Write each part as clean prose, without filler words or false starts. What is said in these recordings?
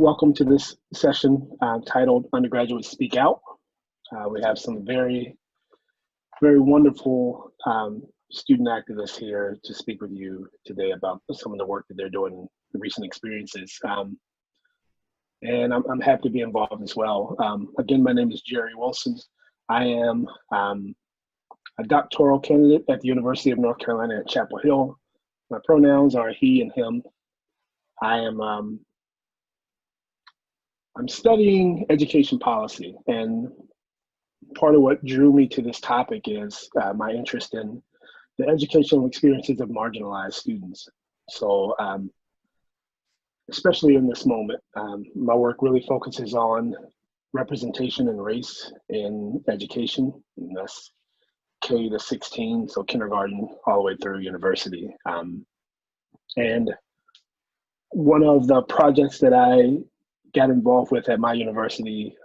Welcome to this session titled Undergraduates Speak Out. We have some very wonderful student activists here to speak with you today about some of the work that they're doing, the recent experiences. And I'm happy to be involved as well. Again, my name is Jerry Wilson. I am a doctoral candidate at the University of North Carolina at Chapel Hill. My pronouns are he and him. I'm studying education policy, and part of what drew me to this topic is my interest in the educational experiences of marginalized students. So especially in this moment, my work really focuses on representation and race in education, and that's K to 16, so kindergarten all the way through university. And one of the projects that I got involved with at my university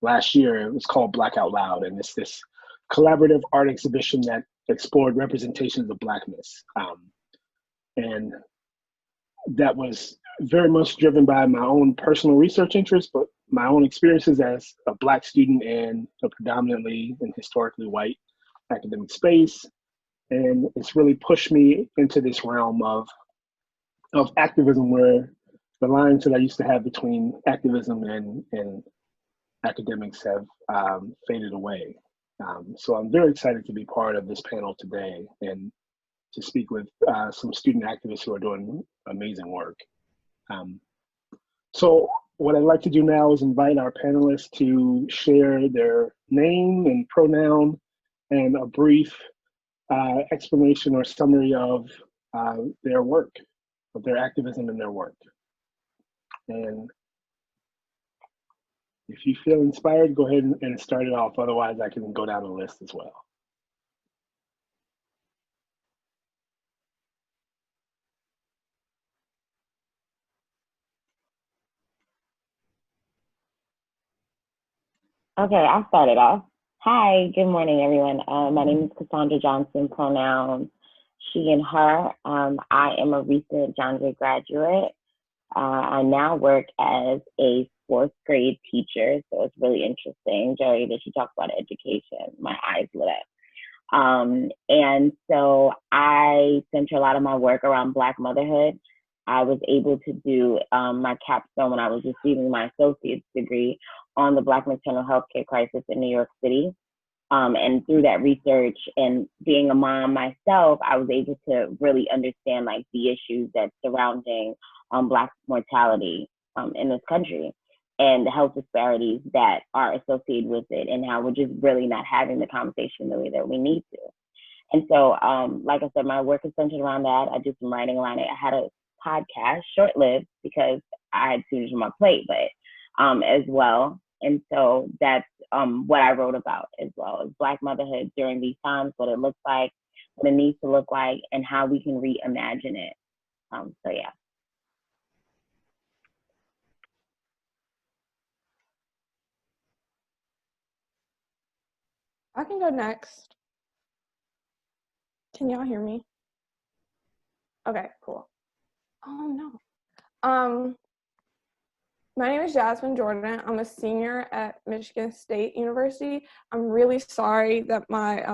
last year, it was called Black Out Loud, and it's this collaborative art exhibition that explored representations of Blackness. And that was very much driven by my own personal research interests, but my own experiences as a Black student in a predominantly and historically white academic space. And it's really pushed me into this realm of activism, where the lines that I used to have between activism and academics have faded away. So I'm very excited to be part of this panel today and to speak with some student activists who are doing amazing work. So what I'd like to do now is invite our panelists to share their name and pronoun and a brief explanation or summary of their work, of their activism and their work. And if you feel inspired, go ahead and start it off. Otherwise, I can go down the list as well. Okay, I'll start it off. Hi, good morning, everyone. My name is Cassandra Johnson, pronoun she and her. I am a recent John Jay graduate. I now work as a fourth grade teacher, so it's really interesting, Jerry, that you talk about education. My eyes lit up. And so I center a lot of my work around Black motherhood. I was able to do my capstone when I was receiving my associate's degree on the Black maternal health care crisis in New York City. And through that research and being a mom myself, I was able to really understand like the issues that's surrounding Black mortality in this country and the health disparities that are associated with it, and how we're just really not having the conversation the way that we need to. And so, like I said, my work is centered around that. I do some writing around it. I had a podcast, short-lived, because I had too much on my plate, but as well. And so that's what I wrote about as well, as Black motherhood during these times, what it looks like, what it needs to look like, and how we can reimagine it. So yeah. I can go next. Can y'all hear me? Okay, cool. Oh no. My name is Jasmine Jordan. I'm a senior at Michigan State University. I'm really sorry that my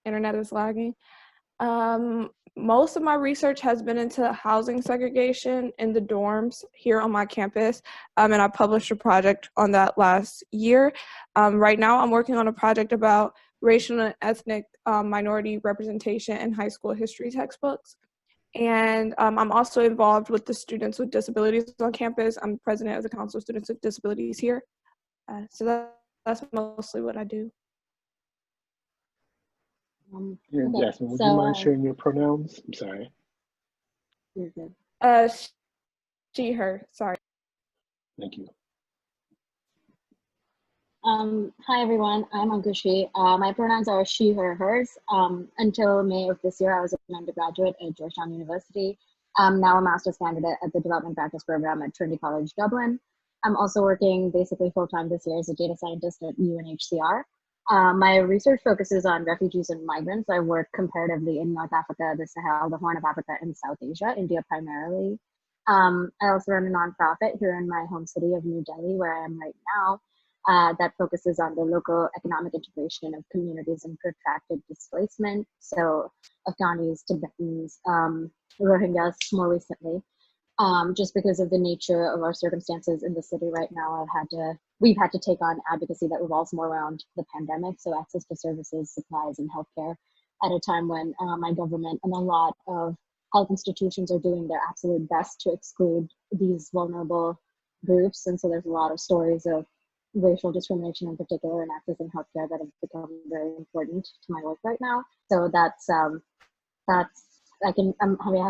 internet is lagging. Most of my research has been into housing segregation in the dorms here on my campus, and I published a project on that last year. Right now, I'm working on a project about racial and ethnic minority representation in high school history textbooks. And I'm also involved with the Students with Disabilities on campus. I'm president of the Council of Students with Disabilities here. So that's mostly what I do. Jasmine, would you mind sharing your pronouns? I'm sorry. You're good. She, her, sorry. Thank you. Hi, everyone. I'm Ankushi. My pronouns are she, her, hers. Until May of this year, I was an undergraduate at Georgetown University. I'm now a master's candidate at the Development Practice Program at Trinity College Dublin. I'm also working basically full-time this year as a data scientist at UNHCR. My research focuses on refugees and migrants. I work comparatively in North Africa, the Sahel, the Horn of Africa, and South Asia, India primarily. I also run a nonprofit here in my home city of New Delhi, where I am right now, that focuses on the local economic integration of communities in protracted displacement. So Afghanis, Tibetans, Rohingyas more recently. Just because of the nature of our circumstances in the city right now, we've had to take on advocacy that revolves more around the pandemic. So access to services, supplies, and healthcare at a time when my government and a lot of health institutions are doing their absolute best to exclude these vulnerable groups. And so there's a lot of stories of racial discrimination in particular and accessing healthcare that have become very important to my work right now. So I'm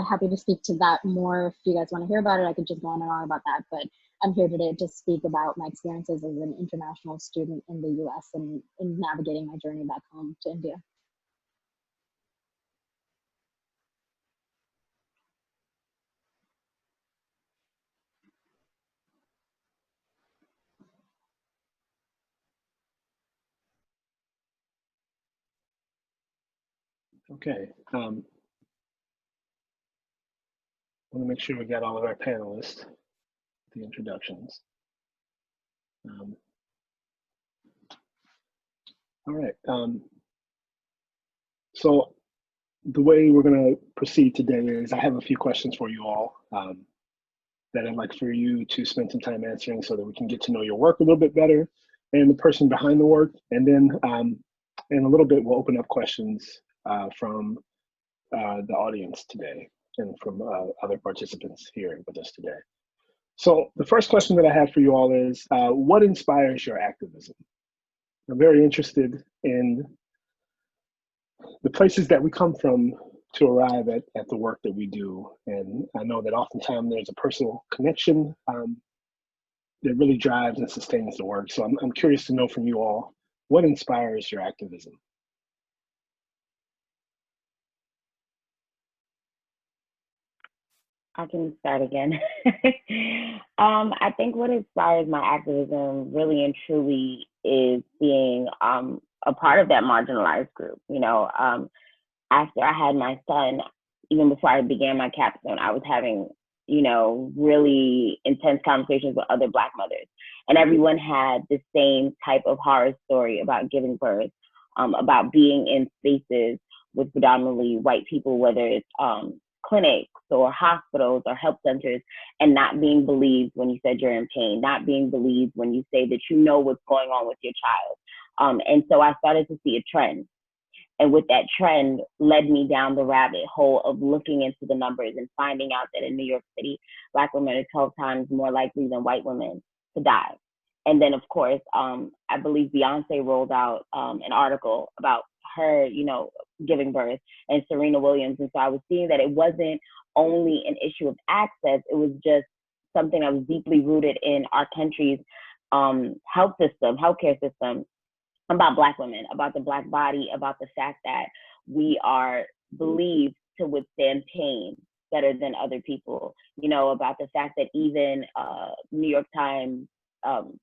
happy to speak to that more if you guys want to hear about it. I could just go on and on about that, but I'm here today to speak about my experiences as an international student in the US and in navigating my journey back home to India. Okay. Want to make sure we got all of our panelists, the introductions. All right. So the way we're going to proceed today is I have a few questions for you all that I'd like for you to spend some time answering so that we can get to know your work a little bit better and the person behind the work. And then in a little bit, we'll open up questions from the audience today and from other participants here with us today. So the first question that I have for you all is, what inspires your activism? I'm very interested in the places that we come from to arrive at the work that we do. And I know that oftentimes there's a personal connection that really drives and sustains the work. So I'm curious to know from you all, what inspires your activism? I can start again. I think what inspires my activism really and truly is being a part of that marginalized group. You know, after I had my son, even before I began my capstone, I was having, you know, really intense conversations with other Black mothers. And everyone had the same type of horror story about giving birth, about being in spaces with predominantly white people, whether it's clinics or hospitals or health centers, and not being believed when you said you're in pain, not being believed when you say that you know what's going on with your child. And so I started to see a trend. And with that trend led me down the rabbit hole of looking into the numbers and finding out that in New York City, Black women are 12 times more likely than white women to die. And then, of course, I believe Beyonce rolled out an article about her, you know, giving birth, and Serena Williams. And so I was seeing that it wasn't only an issue of access, it was just something that was deeply rooted in our country's healthcare system, about Black women, about the Black body, about the fact that we are believed to withstand pain better than other people, you know, about the fact that even New York Times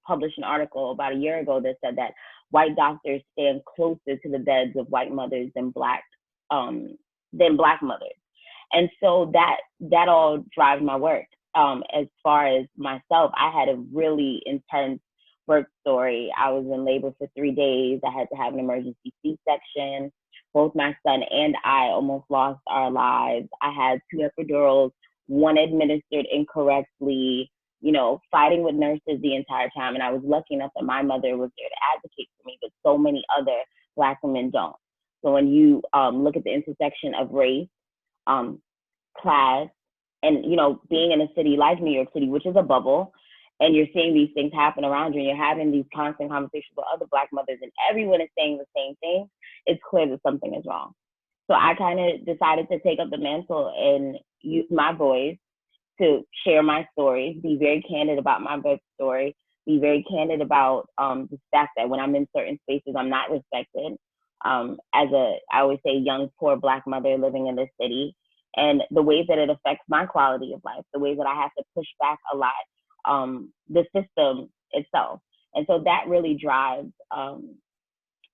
published an article about a year ago that said that white doctors stand closer to the beds of white mothers than Black mothers. And so that all drives my work. As far as myself, I had a really intense birth story. I was in labor for 3 days. I had to have an emergency C-section. Both my son and I almost lost our lives. I had 2 epidurals, one administered incorrectly, you know, fighting with nurses the entire time. And I was lucky enough that my mother was there to advocate for me, but so many other Black women don't. So when you look at the intersection of race, class, and, you know, being in a city like New York City, which is a bubble, and you're seeing these things happen around you, and you're having these constant conversations with other Black mothers, and everyone is saying the same thing, it's clear that something is wrong. So I kind of decided to take up the mantle and use my voice to share my story, be very candid about my birth story, be very candid about the fact that when I'm in certain spaces, I'm not respected. As I always say, young, poor Black mother living in this city, and the ways that it affects my quality of life, the ways that I have to push back a lot, the system itself. And so that really drives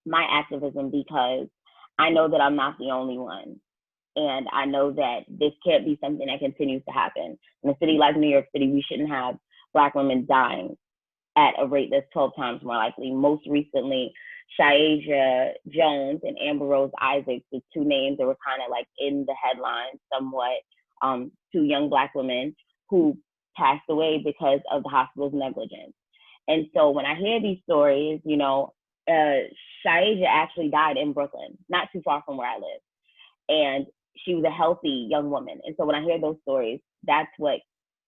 my activism, because I know that I'm not the only one. And I know that this can't be something that continues to happen. In a city like New York City, we shouldn't have Black women dying at a rate that's 12 times more likely. Most recently, Shaija Jones and Amber Rose Isaacs, the two names that were kind of like in the headlines somewhat, two young Black women who passed away because of the hospital's negligence. And so when I hear these stories, you know, Shaija actually died in Brooklyn, not too far from where I live. And she was a healthy young woman. And so when I hear those stories, that's what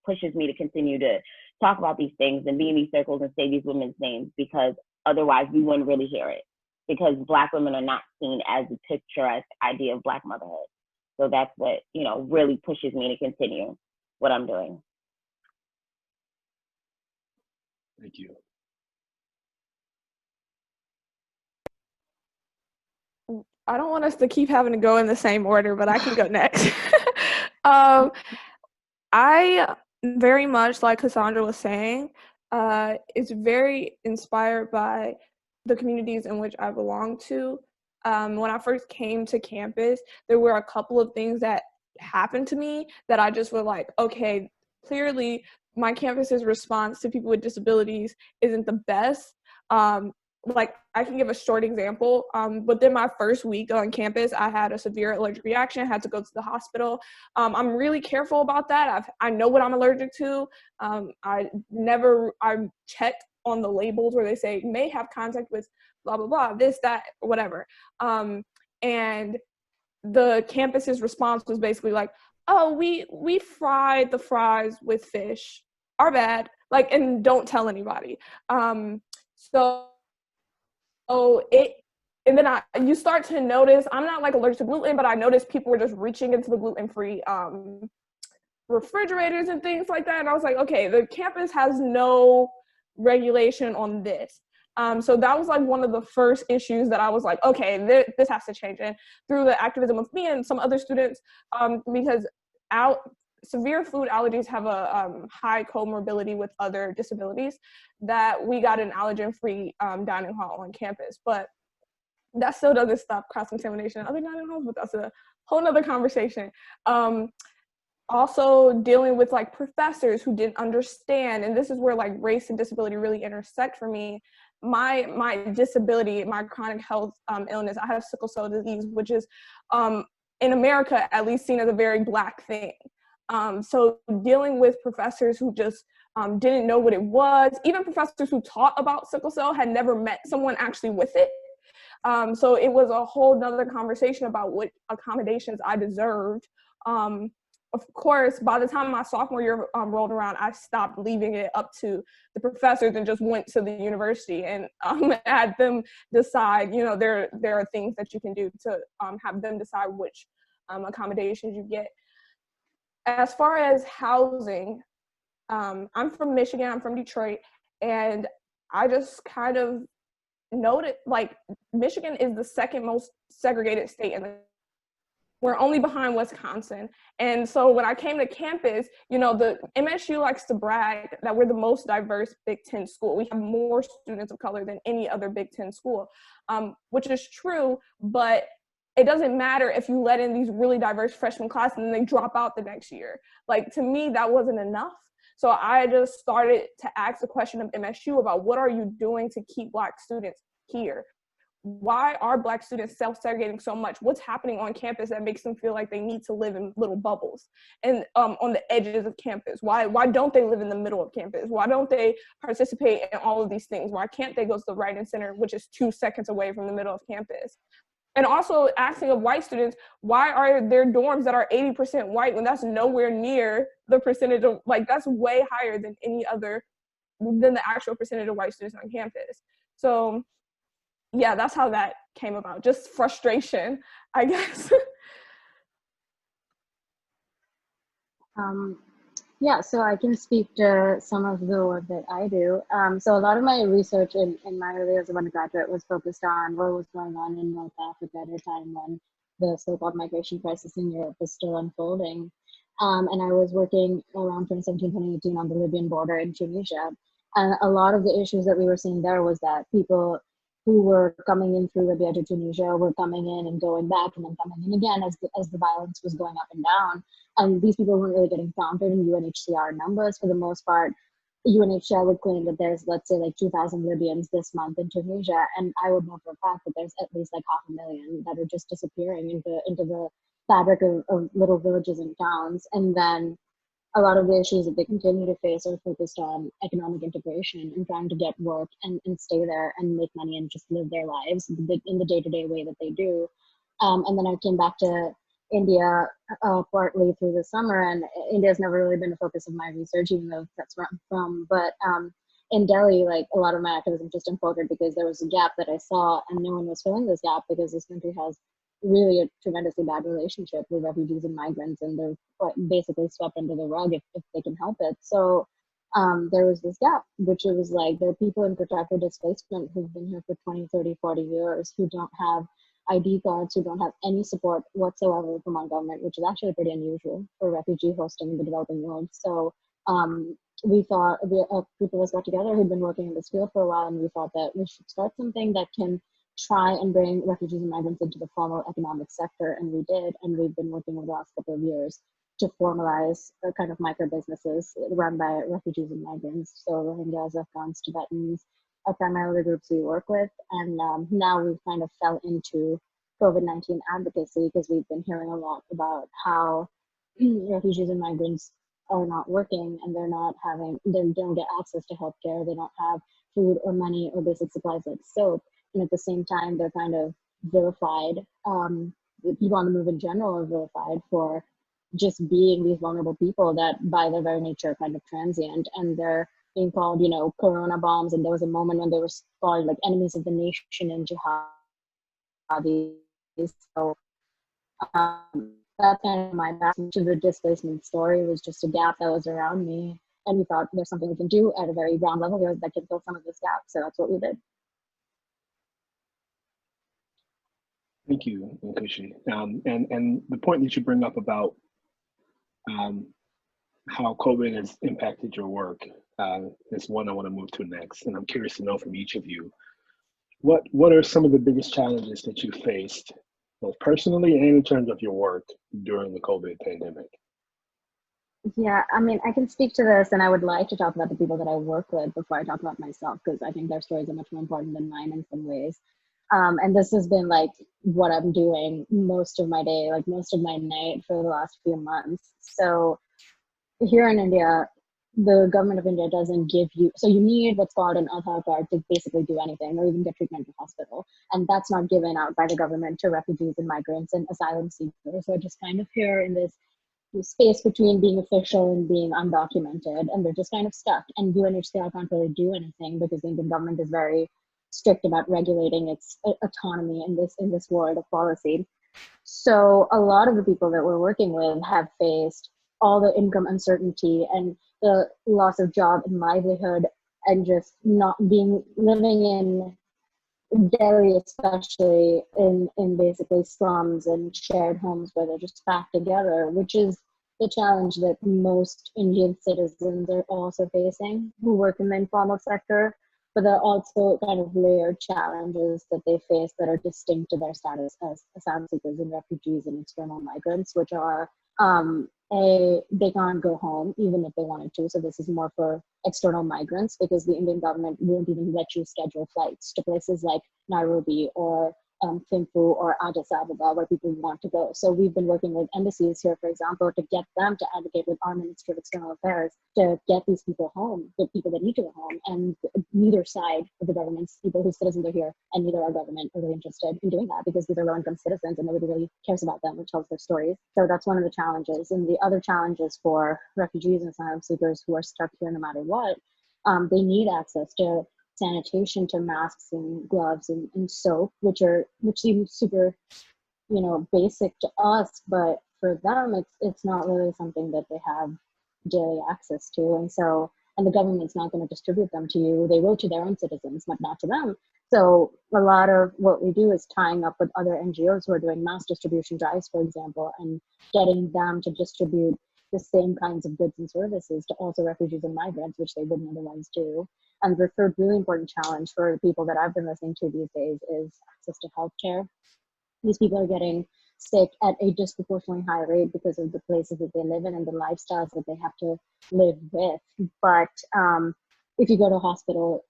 pushes me to continue to talk about these things and be in these circles and say these women's names, because otherwise we wouldn't really hear it, because Black women are not seen as the picturesque idea of Black motherhood. So that's what, you know, really pushes me to continue what I'm doing. Thank you. I don't want us to keep having to go in the same order, but I can go next. I very much, like Cassandra was saying, is very inspired by the communities in which I belong to. When I first came to campus, there were a couple of things that happened to me that I just was like, okay, clearly my campus's response to people with disabilities isn't the best. Like, I can give a short example. Within my first week on campus, I had a severe allergic reaction, had to go to the hospital. I'm really careful about that. I know what I'm allergic to. I checked on the labels where they say may have contact with blah, blah, blah, this, that, whatever. And the campus's response was basically like, oh, we fried the fries with fish. Our bad. Like, and don't tell anybody. And then you start to notice, I'm not like allergic to gluten, but I noticed people were just reaching into the gluten-free refrigerators and things like that. And I was like, okay, the campus has no regulation on this. So that was like one of the first issues that I was like, okay, this has to change. And through the activism of me and some other students, because severe food allergies have a high comorbidity with other disabilities, that we got an allergen-free dining hall on campus. But that still doesn't stop cross-contamination in other dining halls, but that's a whole nother conversation. Also dealing with like professors who didn't understand, and this is where like race and disability really intersect for me. My disability, my chronic health illness, I have sickle cell disease, which is in America at least seen as a very Black thing. So dealing with professors who just didn't know what it was, even professors who taught about sickle cell had never met someone actually with it. So it was a whole nother conversation about what accommodations I deserved. Of course, by the time my sophomore year rolled around, I stopped leaving it up to the professors and just went to the university and had them decide, you know, there are things that you can do to have them decide which accommodations you get. As far as housing, I'm from Michigan, I'm from Detroit, and I just kind of noted, like, Michigan is the second most segregated state in the we're only behind Wisconsin. And so when I came to campus, you know, the MSU likes to brag that we're the most diverse Big Ten school. We have more students of color than any other Big Ten school, which is true, but it doesn't matter if you let in these really diverse freshman classes and they drop out the next year. Like, to me, that wasn't enough. So I just started to ask the question of MSU about what are you doing to keep Black students here? Why are Black students self-segregating so much? What's happening on campus that makes them feel like they need to live in little bubbles and on the edges of campus? Why don't they live in the middle of campus? Why don't they participate in all of these things? Why can't they go to the right and center, which is 2 seconds away from the middle of campus? And also asking of white students, why are there dorms that are 80% white when that's nowhere near the percentage of, like, that's way higher than the actual percentage of white students on campus. So yeah, that's how that came about. Just frustration, I guess. Yeah, so I can speak to some of the work that I do. So a lot of my research in my early years of undergraduate was focused on what was going on in North Africa at a time when the so-called migration crisis in Europe was still unfolding. And I was working around 2017, 2018 on the Libyan border in Tunisia. And a lot of the issues that we were seeing there was that people who were coming in through Libya to Tunisia were coming in and going back and then coming in again as the violence was going up and down. And these people weren't really getting counted in UNHCR numbers for the most part. UNHCR would claim that there's, let's say, like 2,000 Libyans this month in Tunisia, and I would know for a fact that there's at least like 500,000 that are just disappearing into the fabric of little villages and towns. And then a lot of the issues that they continue to face are focused on economic integration and trying to get work and stay there and make money and just live their lives in the day-to-day way that they do. And then I came back to India partly through the summer, and India's never really been a focus of my research, even though that's where I'm from. But in Delhi, like a lot of my activism just unfolded because there was a gap that I saw, and no one was filling this gap because this country has really a tremendously bad relationship with refugees and migrants, and they're basically swept under the rug if they can help it. So there was this gap, which it was like there are people in protected displacement who've been here for 20, 30, 40 years who don't have ID cards, who don't have any support whatsoever from our government, which is actually pretty unusual for refugee hosting in the developing world. So we thought, a group of us got together who'd been working in this field for a while, and we thought that we should start something that can try and bring refugees and migrants into the formal economic sector, and we did, and we've been working over the last couple of years to formalize a kind of micro businesses run by refugees and migrants. So Rohingyas, Afghans, Tibetans are primarily the groups we work with, and now we've kind of fell into COVID-19 advocacy because we've been hearing a lot about how refugees and migrants are not working, and they don't get access to healthcare, they don't have food or money or basic supplies like soap, and at the same time they're kind of vilified. People on the move in general are vilified for just being these vulnerable people that by their very nature are kind of transient, and they're being called, corona bombs, and there was a moment when they were called like enemies of the nation and jihadis. So that's kind of my back to the displacement story. Was just a gap that was around me, and we thought there's something we can do at a very ground level here that can fill some of this gap. So that's what we did. Thank you, Nkushi. And the point that you bring up about how COVID has impacted your work is one I want to move to next. And I'm curious to know from each of you, what are some of the biggest challenges that you faced, both personally and in terms of your work during the COVID pandemic? Yeah, I mean, I can speak to this, and I would like to talk about the people that I work with before I talk about myself, because I think their stories are much more important than mine in some ways. And this has been like what I'm doing most of my day, like most of my night for the last few months. So here in India, the government of India doesn't give you, so you need what's called an Aadhaar card to basically do anything or even get treatment in hospital. And that's not given out by the government to refugees and migrants and asylum seekers. So just kind of here in this space between being official and being undocumented, and they're just kind of stuck. And UNHCR can't really do anything because the Indian government is very strict about regulating its autonomy in this world of policy. So a lot of the people that we're working with have faced all the income uncertainty and the loss of job and livelihood, and just not living in Delhi, especially in basically slums and shared homes where they're just packed together, which is the challenge that most Indian citizens are also facing who work in the informal sector. But there are also kind of layered challenges that they face that are distinct to their status as asylum seekers and refugees and external migrants, which are they can't go home even if they wanted to. So this is more for external migrants because the Indian government won't even let you schedule flights to places like Nairobi or Thimphu or Addis Ababa where people want to go. So we've been working with embassies here, for example, to get them to advocate with our Ministry of External Affairs to get these people home, the people that need to go home. And neither side of the government's people whose citizens are here and neither our government are really interested in doing that because these are low-income citizens and nobody really cares about them or tells their stories. So that's one of the challenges. And the other challenges for refugees and asylum seekers who are stuck here no matter what, they need access to sanitation, to masks and gloves and soap, which seem super, basic to us, but for them, it's not really something that they have daily access to. And the government's not going to distribute them to you. They will to their own citizens, but not to them. So a lot of what we do is tying up with other NGOs who are doing mass distribution drives, for example, and getting them to distribute the same kinds of goods and services to also refugees and migrants, which they wouldn't otherwise do. And the third really important challenge for the people that I've been listening to these days is access to healthcare. These people are getting sick at a disproportionately high rate because of the places that they live in and the lifestyles that they have to live with. But if you go to a hospital,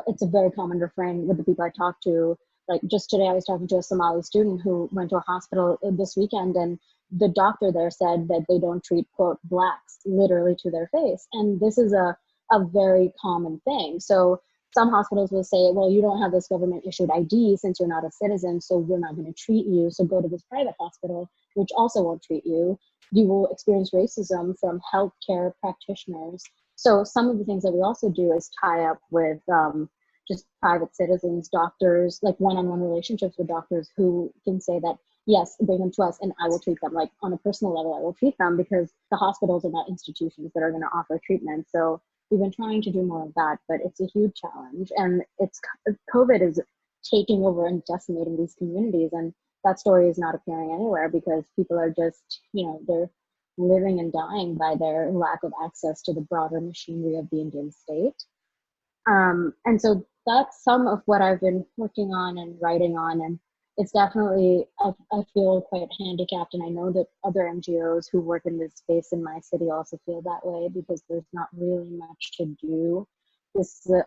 it's a very common refrain with the people I talk to. Like just today, I was talking to a Somali student who went to a hospital this weekend, and the doctor there said that they don't treat, quote, blacks literally to their face. And this is a very common thing. So some hospitals will say, well, you don't have this government issued ID since you're not a citizen, so we're not going to treat you. So go to this private hospital, which also won't treat you. You will experience racism from healthcare practitioners. So some of the things that we also do is tie up with just private citizens, doctors, like one-on-one relationships with doctors who can say that, yes, bring them to us and I will treat them. Like on a personal level, I will treat them because the hospitals are not institutions that are going to offer treatment. So we've been trying to do more of that, but it's a huge challenge. And COVID is taking over and decimating these communities. And that story is not appearing anywhere because people are just, they're living and dying by their lack of access to the broader machinery of the Indian state. And so that's some of what I've been working on and writing on. And it's definitely, I feel quite handicapped. And I know that other NGOs who work in this space in my city also feel that way because there's not really much to do. This is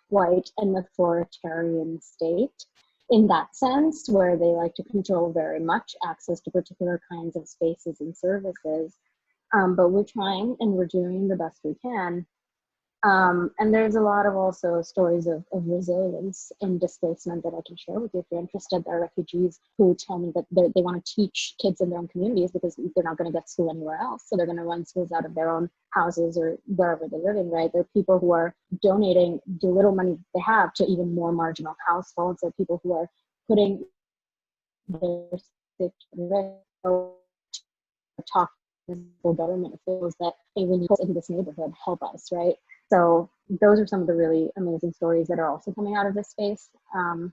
quite an authoritarian state in that sense, where they like to control very much access to particular kinds of spaces and services. But we're trying and we're doing the best we can. And there's a lot of also stories of resilience and displacement that I can share with you if you're interested. There are refugees who tell me that they want to teach kids in their own communities because they're not going to get school anywhere else. So they're going to run schools out of their own houses or wherever they're living, right? There are people who are donating the little money they have to even more marginal households. There are people who are putting their sick talk to government officials that, hey, when you go into this neighborhood, help us, right? So those are some of the really amazing stories that are also coming out of this space. And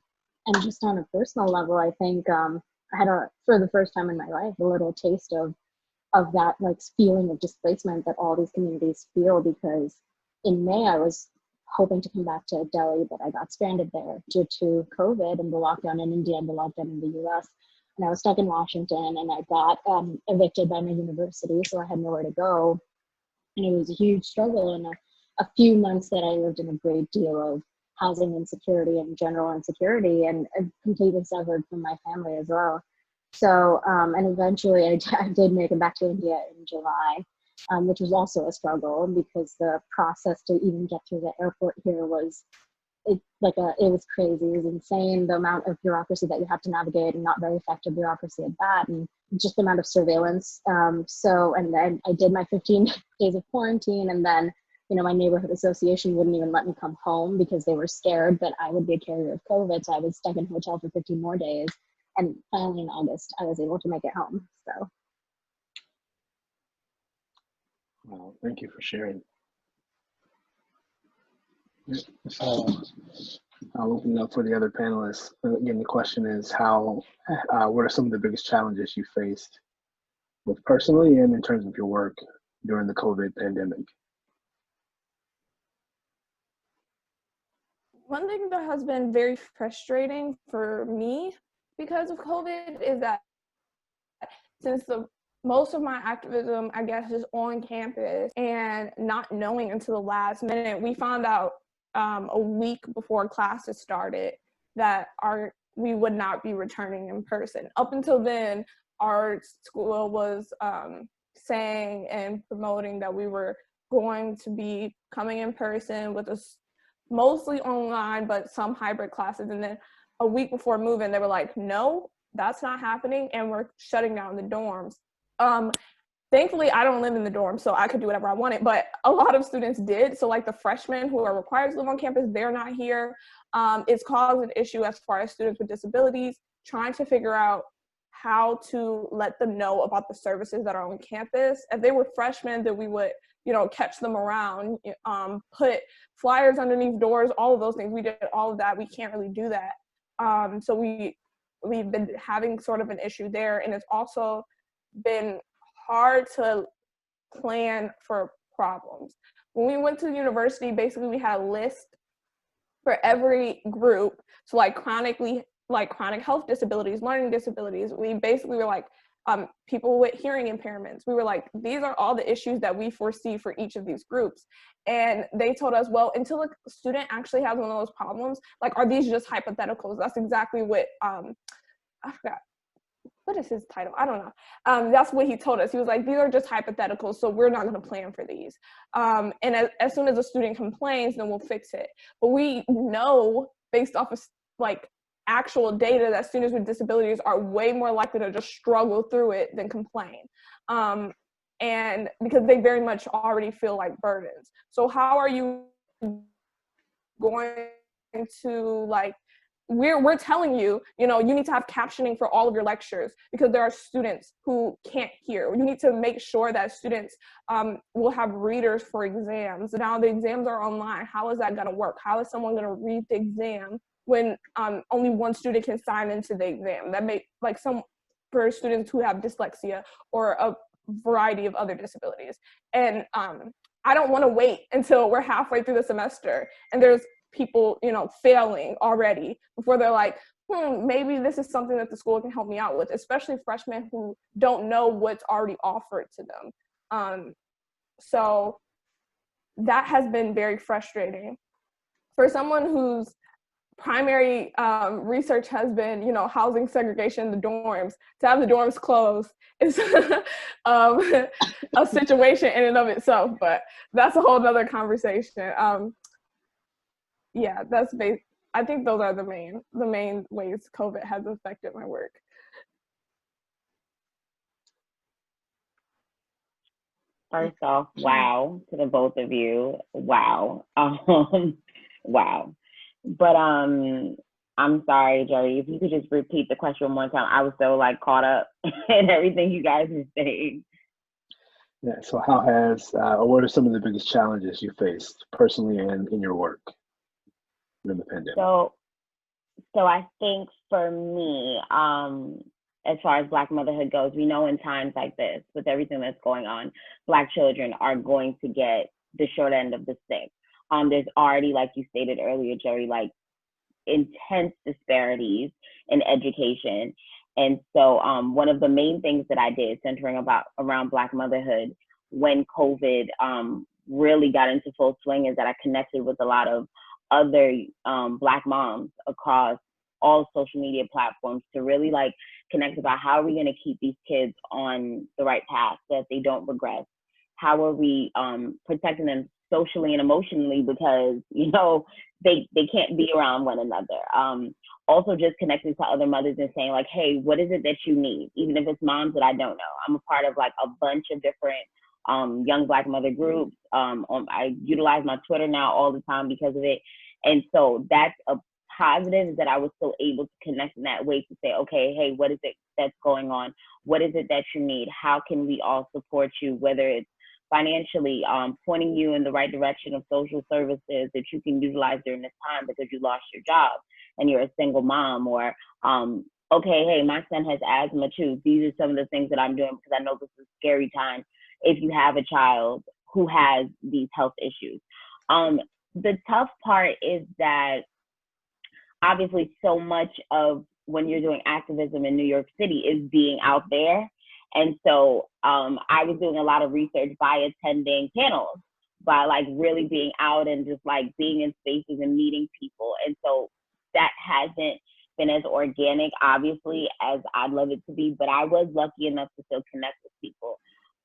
just on a personal level, I think I had for the first time in my life, a little taste of that like feeling of displacement that all these communities feel, because in May I was hoping to come back to Delhi, but I got stranded there due to COVID and the lockdown in India and the lockdown in the US. And I was stuck in Washington and I got evicted by my university, so I had nowhere to go. And it was a huge struggle and a few months that I lived in a great deal of housing insecurity and general insecurity and completely severed from my family as well. So, and eventually I did make it back to India in July, which was also a struggle because the process to even get through the airport here was it was crazy. It was insane, the amount of bureaucracy that you have to navigate, and not very effective bureaucracy at that, and just the amount of surveillance. And then I did my 15 days of quarantine, and then my neighborhood association wouldn't even let me come home because they were scared that I would be a carrier of COVID. So I was stuck in a hotel for 15 more days, and finally in August I was able to make it home. So. Well, thank you for sharing. I'll open it up for the other panelists. Again, the question is what are some of the biggest challenges you faced, both personally and in terms of your work during the COVID pandemic? One thing that has been very frustrating for me because of COVID is that since most of my activism, I guess, is on campus, and not knowing until the last minute, we found out a week before classes started that we would not be returning in person. Up until then, our school was saying and promoting that we were going to be coming in person with mostly online, but some hybrid classes. And then a week before moving, they were like, no, that's not happening, and we're shutting down the dorms. Thankfully, I don't live in the dorm, so I could do whatever I wanted, but a lot of students did. So like the freshmen who are required to live on campus, they're not here. It's caused an issue as far as students with disabilities, trying to figure out how to let them know about the services that are on campus. If they were freshmen, then we would, catch them around, put flyers underneath doors, all of those things. We did all of that. We can't really do that. So we've been having sort of an issue there, and it's also been hard to plan for problems. When we went to the university, basically we had a list for every group. So like chronic health disabilities, learning disabilities, we basically were like, people with hearing impairments. We were like, these are all the issues that we foresee for each of these groups. And they told us, well, until a student actually has one of those problems, like, are these just hypotheticals? That's exactly what, I forgot, what is his title? I don't know. That's what he told us. He was like, these are just hypotheticals, so we're not going to plan for these. And as soon as a student complains, then we'll fix it. But we know, based off of like actual data, that students with disabilities are way more likely to just struggle through it than complain. And because they very much already feel like burdens. So how are you going to, like, we're telling you, you know, you need to have captioning for all of your lectures because there are students who can't hear. You need to make sure that students will have readers for exams. Now the exams are online. How is that going to work? How is someone going to read the exam when only one student can sign into the exam? That may, like, for students who have dyslexia or a variety of other disabilities. And I don't want to wait until we're halfway through the semester and there's people, you know, failing already before they're like, maybe this is something that the school can help me out with, especially freshmen who don't know what's already offered to them. So that has been very frustrating. For someone whose primary research has been, you know, housing segregation in the dorms, to have the dorms closed is a situation in and of itself, but that's a whole nother conversation. Yeah, I think those are the main ways COVID has affected my work. First off, wow to the both of you. Wow. Wow. But I'm sorry, Jerry, if you could just repeat the question one more time. I was so like caught up in everything you guys were saying. Yeah, so what are some of the biggest challenges you faced personally and in your work during the pandemic? So I think for me, as far as Black motherhood goes, we know in times like this, with everything that's going on, Black children are going to get the short end of the stick. There's already, like you stated earlier, Jerry, like intense disparities in education. And so one of the main things that I did centering around Black motherhood when COVID really got into full swing is that I connected with a lot of other Black moms across all social media platforms to really like connect about how are we going to keep these kids on the right path so that they don't regress. How are we protecting them socially and emotionally because, you know, they can't be around one another. Also just connecting to other mothers and saying like, hey, what is it that you need? Even if it's moms that I don't know. I'm a part of like a bunch of different young Black mother groups. I utilize my Twitter now all the time because of it. And so that's a positive, is that I was still able to connect in that way to say, okay, hey, what is it that's going on? What is it that you need? How can we all support you? Whether it's financially, pointing you in the right direction of social services that you can utilize during this time because you lost your job and you're a single mom, or okay, hey, my son has asthma too. These are some of the things that I'm doing because I know this is a scary time if you have a child who has these health issues. The tough part is that obviously so much of when you're doing activism in New York City is being out there. And so I was doing a lot of research by attending panels, by like really being out and just like being in spaces and meeting people. And so that hasn't been as organic, obviously, as I'd love it to be, but I was lucky enough to still connect with people.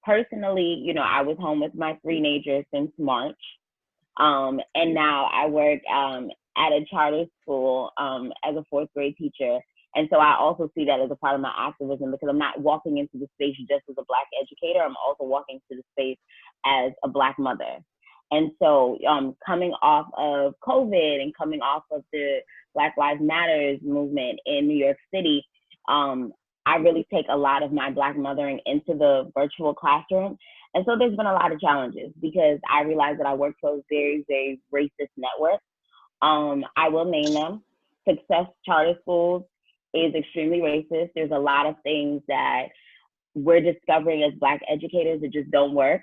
Personally, you know, I was home with my teenagers since March. And now I work at a charter school as a fourth grade teacher. And so I also see that as a part of my activism because I'm not walking into the space just as a Black educator. I'm also walking into the space as a Black mother. And so coming off of COVID and coming off of the Black Lives Matters movement in New York City, I really take a lot of my Black mothering into the virtual classroom. And so there's been a lot of challenges because I realize that I work for a very, very racist network. I will name them. Success Charter Schools is extremely racist. There's a lot of things that we're discovering as Black educators that just don't work.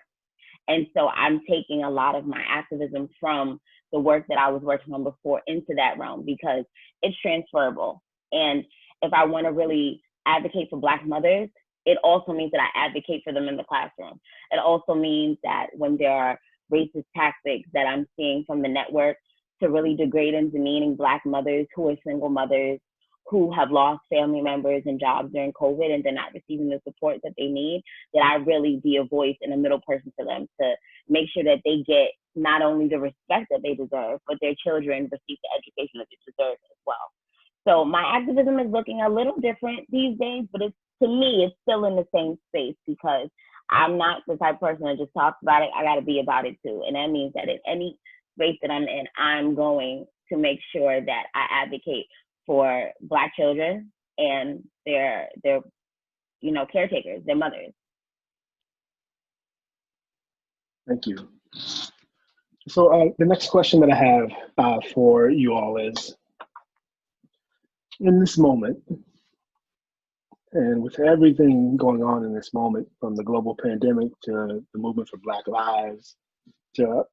And so I'm taking a lot of my activism from the work that I was working on before into that realm, because it's transferable. And if I want to really advocate for Black mothers, it also means that I advocate for them in the classroom. It also means that when there are racist tactics that I'm seeing from the network to really degrade and demeaning Black mothers who are single mothers, who have lost family members and jobs during COVID and they're not receiving the support that they need, that I really be a voice and a middle person for them to make sure that they get not only the respect that they deserve, but their children receive the education that they deserve as well. So my activism is looking a little different these days, but it's, to me, it's still in the same space, because I'm not the type of person that just talks about it. I got to be about it too. And that means that in any space that I'm in, I'm going to make sure that I advocate for Black children and their caretakers, their mothers. Thank you. So the next question that I have for you all is, in this moment, and with everything going on in this moment, from the global pandemic to the movement for Black lives, to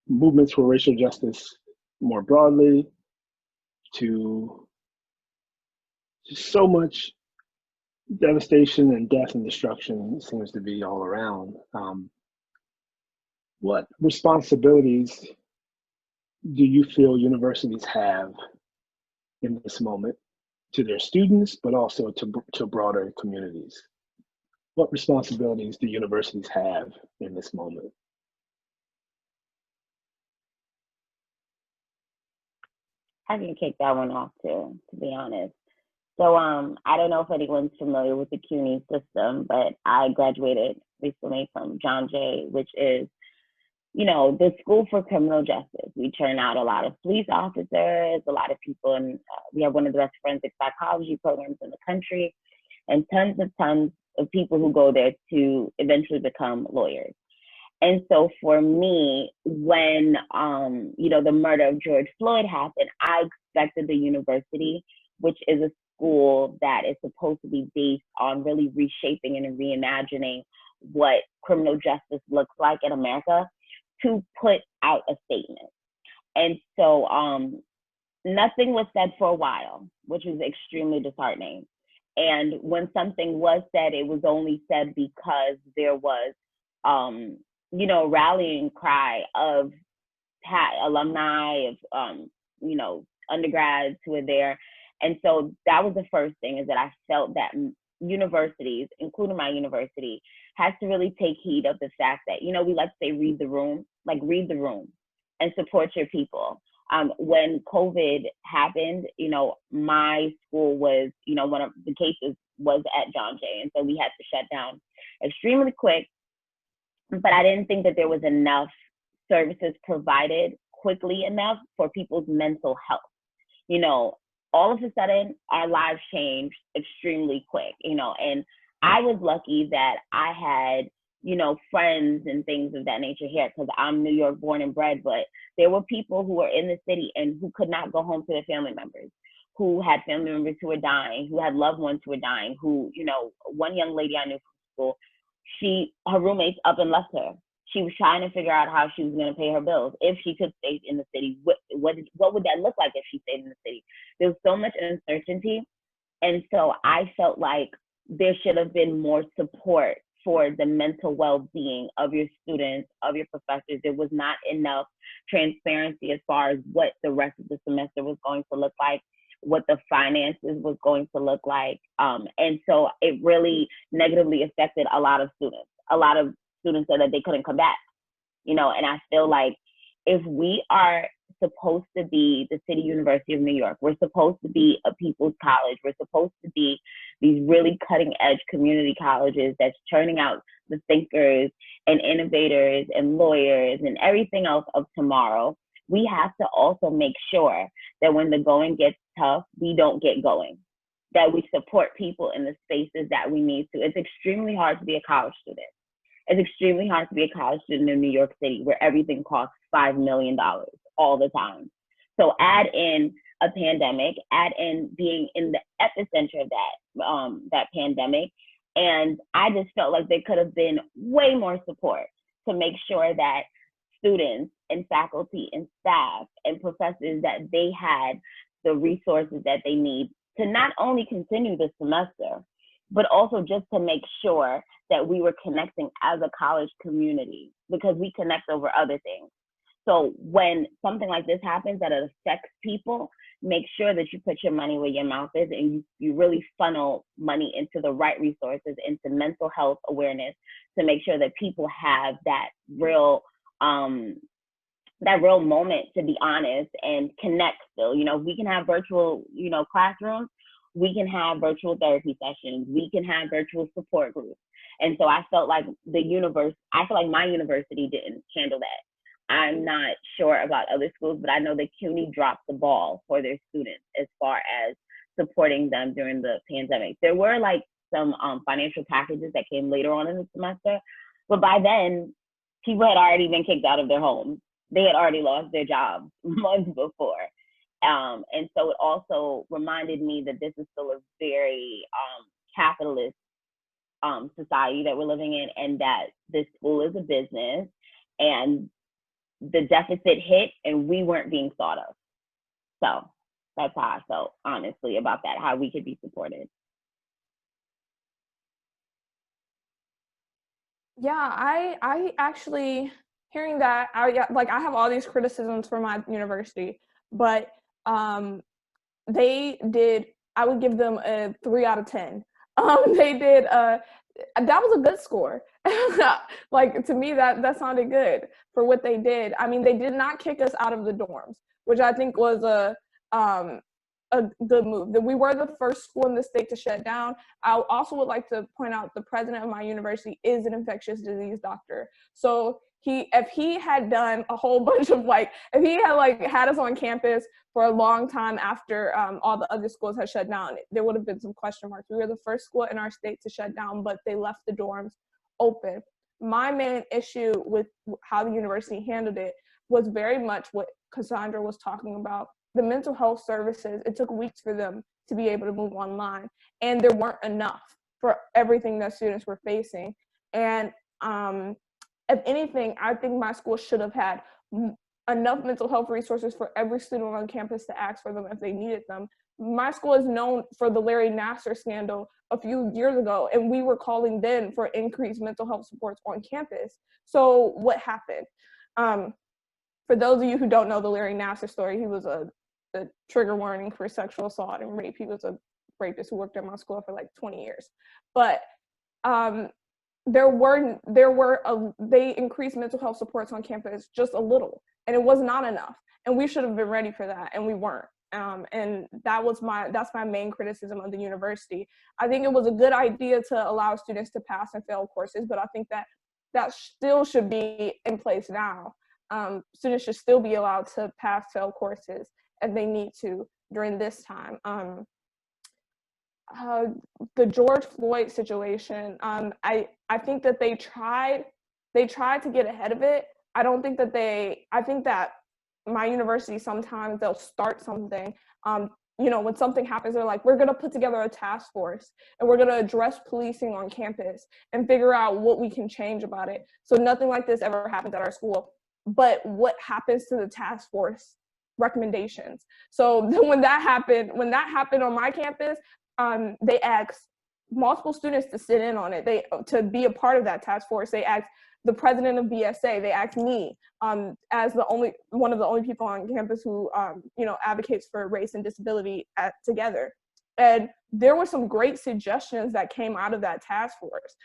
movements for racial justice more broadly, to just so much devastation and death and destruction seems to be all around. What responsibilities do you feel universities have in this moment to their students, but also to broader communities? What responsibilities do universities have in this moment? I can kick that one off too, to be honest. So I don't know if anyone's familiar with the CUNY system, but I graduated recently from John Jay, which is, the School for Criminal Justice. We turn out a lot of police officers, a lot of people, and we have one of the best forensic psychology programs in the country, and tons of people who go there to eventually become lawyers. And so for me, when, the murder of George Floyd happened, I expected the university, which is a school that is supposed to be based on really reshaping and reimagining what criminal justice looks like in America, to put out a statement. And so nothing was said for a while, which was extremely disheartening. And when something was said, it was only said because there was, rallying cry of alumni, of, undergrads who were there. And so that was the first thing, is that I felt that universities, including my university, has to really take heed of the fact that, we like to say read the room and support your people. When COVID happened, my school was, one of the cases was at John Jay. And so we had to shut down extremely quick, but I didn't think that there was enough services provided quickly enough for people's mental health. All of a sudden our lives changed extremely quick, and I was lucky that I had, friends and things of that nature here, because I'm New York born and bred, but there were people who were in the city and who could not go home to their family members, who had family members who were dying, who had loved ones who were dying, who, one young lady I knew from school, her roommates up and left her. She was trying to figure out how she was going to pay her bills. If she could stay in the city, what would that look like if she stayed in the city? There was so much uncertainty. And so I felt like there should have been more support for the mental well-being of your students, of your professors. There was not enough transparency as far as what the rest of the semester was going to look like, what the finances was going to look like. And so it really negatively affected a lot of students. A lot of students said that they couldn't come back, and I feel like if we are supposed to be the City University of New York, we're supposed to be a people's college, we're supposed to be these really cutting edge community colleges that's churning out the thinkers and innovators and lawyers and everything else of tomorrow, we have to also make sure that when the going gets tough, we don't get going, that we support people in the spaces that we need to. It's extremely hard to be a college student. It's extremely hard to be a college student in New York City, where everything costs $5 million all the time. So add in a pandemic, add in being in the epicenter of that pandemic. And I just felt like there could have been way more support to make sure that students and faculty and staff and professors that they had the resources that they need to not only continue the semester, but also just to make sure that we were connecting as a college community, because we connect over other things. So when something like this happens that it affects people, make sure that you put your money where your mouth is, and you really funnel money into the right resources, into mental health awareness, to make sure that people have that real moment to be honest and connect still. You know, we can have virtual, you know, classrooms, we can have virtual therapy sessions, we can have virtual support groups. And so I felt like my university didn't handle that. I'm not sure about other schools, but I know that CUNY dropped the ball for their students as far as supporting them during the pandemic. There were like some financial packages that came later on in the semester, but by then, people had already been kicked out of their homes. They had already lost their jobs months before. And so it also reminded me that this is still a very capitalist society that we're living in, and that this school is a business, and the deficit hit and we weren't being thought of. So that's how I felt, honestly, about that, how we could be supported. Yeah, I actually, hearing that, I have all these criticisms for my university, but they did, I would give them a 3 out of 10. They did, that was a good score. Like, to me, that sounded good for what they did. I mean, they did not kick us out of the dorms, which I think was a good move. That we were the first school in the state to shut down. I also would like to point out the president of my university is an infectious disease doctor. So if he had done a whole bunch of if he had had us on campus for a long time after all the other schools had shut down, there would have been some question marks. We were the first school in our state to shut down, but they left the dorms open. My main issue with how the university handled it was very much what Cassandra was talking about. The mental health services, it took weeks for them to be able to move online, and there weren't enough for everything that students were facing. And if anything, I think my school should have had enough mental health resources for every student on campus to ask for them if they needed them. My school is known for the Larry Nassar scandal a few years ago, and we were calling then for increased mental health supports on campus. So what happened? For those of you who don't know the Larry Nassar story, he was a trigger warning for sexual assault and rape. He was a rapist who worked at my school for 20 years. But they increased mental health supports on campus just a little, and it was not enough. And we should have been ready for that, and we weren't. And that's my main criticism of the university. I think it was a good idea to allow students to pass and fail courses, but I think that still should be in place now. Students should still be allowed to pass, fail courses, and they need to during this time. The George Floyd situation, I think that they tried to get ahead of it. I think that my university, sometimes they'll start something, when something happens, they're like, we're gonna put together a task force and we're gonna address policing on campus and figure out what we can change about it. So nothing like this ever happens at our school. But what happens to the task force recommendations? So when that happened on my campus, they asked multiple students to sit in on it. To be a part of that task force. They asked the president of BSA. They asked me, as one of the only people on campus who advocates for race and disability together. And there were some great suggestions that came out of that task force.